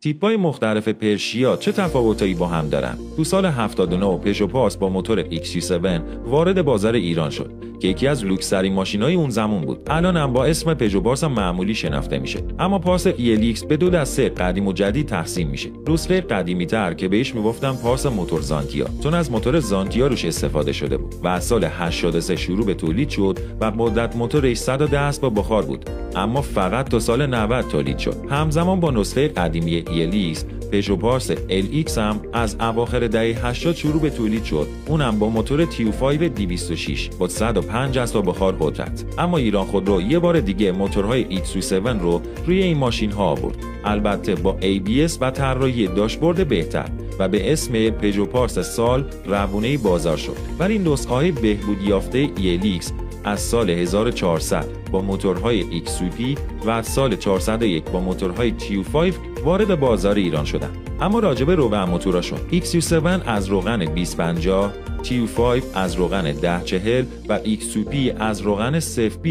تیپ‌های مختلف پرشیا چه تفاوتایی با هم دارن؟ تو سال 79 پژو پارس با موتور XU7 وارد بازار ایران شد که یکی از لوکس‌ترین ماشین‌های اون زمان بود. الان هم با اسم پژو پارس معمولی شناخته میشه. اما پارس ELX به دو دسته قدیم و جدید تقسیم میشه. نسخه قدیمی‌تر که بهش میگفتن پارس موتور زانتیا، چون از موتور زانتیا روش استفاده شده بود و از سال 83 شروع به تولید شد و مدت موتورش 110 اسب بخار بود، اما فقط تا سال 90 تولید شد. همزمان با نسخه قدیمی ELX پژو پارس LX هم از اواخر دهه 80 شروع به تولید شد، اونم با موتور TU5 206 با 105 اسب بخار قدرت. اما ایران خودرو یه بار دیگه موتورهای XU7 رو روی این ماشین ها آورد، البته با ABS و طراحی داشبورد بهتر و به اسم پژو پارس سال روونه بازار شد. ولی نسخه‌های بهبودی یافته ELX از سال 1400 با موتورهای XUP و از سال 401 با موتورهای TU5 وارد بازار ایران شدند. اما راجب روغن موتوراشون، XU7 از روغن 2050، TU5 از روغن 1040 و XUP از روغن 020